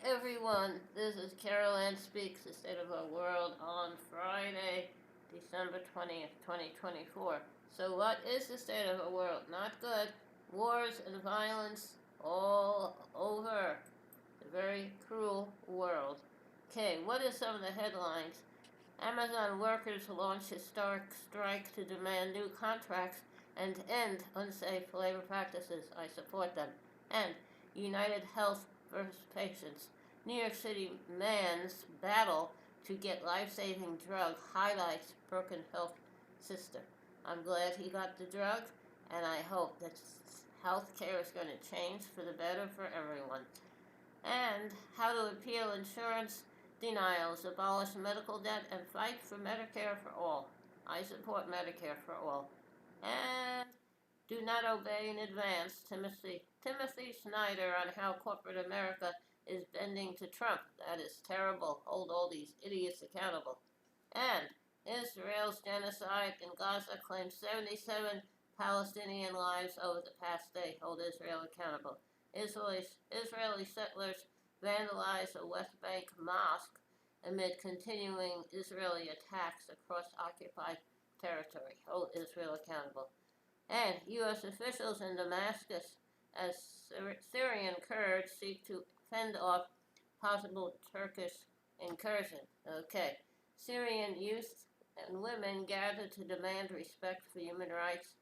everyone, this is Carol Ann Speaks, the State of our World on Friday, December 20th, 2024. So what is the state of our world? Not good. Wars and violence all over the very cruel world. Okay, what are some of the headlines? Amazon workers launch historic strike to demand new contracts and end unsafe labor practices. I support them. And United Health versus patients. New York City man's battle to get life-saving drug highlights broken health system. I'm glad he got the drug, and I hope that health care is going to change for the better for everyone. And how to appeal insurance denials, abolish medical debt, and fight for Medicare for all. I support Medicare for all. And do not obey in advance, Timothy Snyder, on how corporate America is bending to Trump. That is terrible. Hold all these idiots accountable. And Israel's genocide in Gaza claims 77 Palestinian lives over the past day. Hold Israel accountable. Israeli settlers vandalized a West Bank mosque amid continuing Israeli attacks across occupied territory. Hold Israel accountable. And U.S. officials in Damascus as Syrian Kurds seek to fend off possible Turkish incursion. Okay. Syrian youth and women gather to demand respect for human rights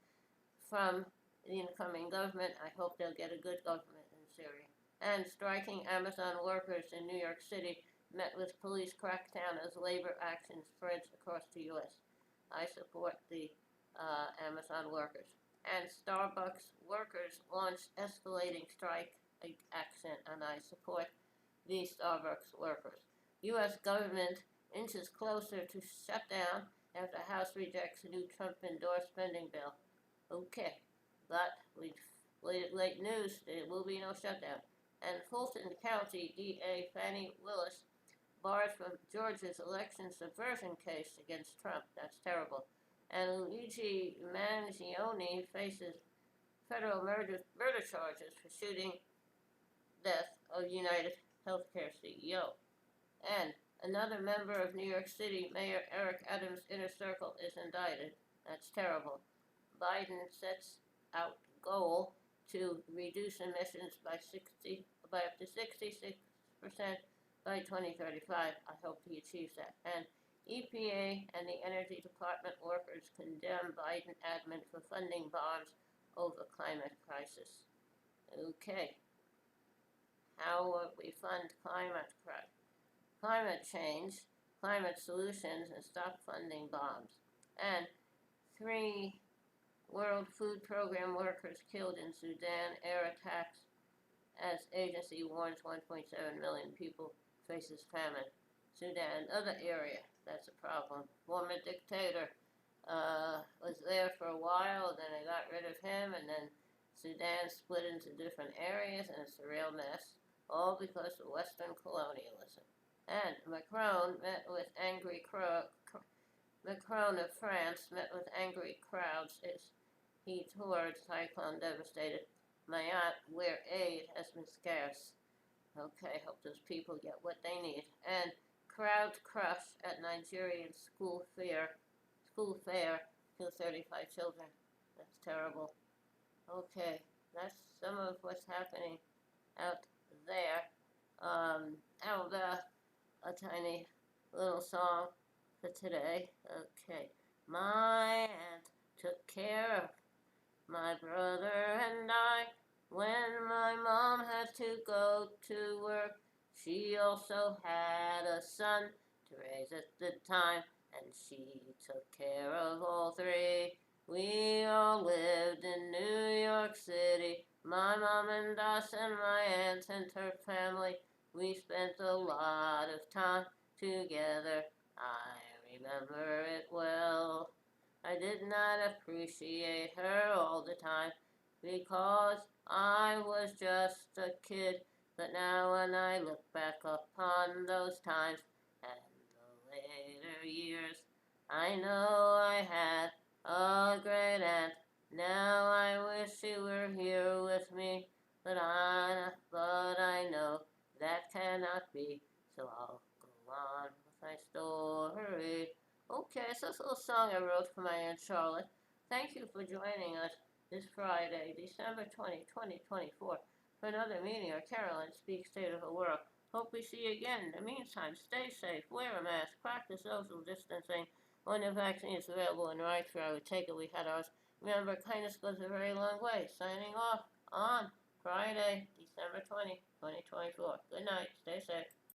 from the incoming government. I hope they'll get a good government in Syria. And striking Amazon workers in New York City met with police crackdown as labor action spreads across the U.S. I support the Amazon workers. And Starbucks workers launched escalating strike action, and I support the Starbucks workers. U.S. government inches closer to shutdown after House rejects a new Trump-endorsed spending bill. Okay, but late news, there will be no shutdown. And Fulton County DA Fannie Willis barred from Georgia's election subversion case against Trump. That's terrible. And Luigi Mangione faces federal murder charges for shooting death of United Healthcare CEO. And another member of New York City, Mayor Eric Adams' inner circle, is indicted. That's terrible. Biden sets out goal to reduce emissions by up to 66% by 2035. I hope he achieves that. And EPA and the Energy Department workers condemn Biden admin for funding bombs over climate crisis. Okay, how would we fund climate change, climate solutions, and stop funding bombs? And 3 World Food Program workers killed in Sudan, air attacks as agency warns 1.7 million people faces famine. Sudan, another area that's a problem. Former dictator was there for a while, then they got rid of him, and then Sudan split into different areas, and it's a real mess, all because of Western colonialism. And Macron of France met with angry crowds as he toured cyclone-devastated Mayotte, where aid has been scarce. Okay, hope those people get what they need. And crowd crush at Nigerian school fair killed 35 children. That's terrible. Okay, that's some of what's happening out there. How about a tiny little song for today? Okay. My aunt took care of my brother and I when my mom had to go to work. She also had a son to raise at the time, and she took care of all 3. We all lived in New York City, my mom and us and my aunt and her family. We spent a lot of time together. I remember it well. I did not appreciate her all the time because I was just a kid. But now when I look back upon those times and the later years, I know I had a great aunt. Now I wish she were here with me, but I know That cannot be, so I'll go on with my story. Okay, so this little song I wrote for my Aunt Charlotte. Thank you for joining us this Friday, December 20, 2024, for another meeting of Carolyn Speaks State of the World. Hope we see you again. In the meantime, stay safe, wear a mask, practice social distancing. When the vaccine is available and right for I would take it, we had ours. Remember, kindness goes a very long way. Signing off on Friday, December 20, 2024. Good night. Stay safe.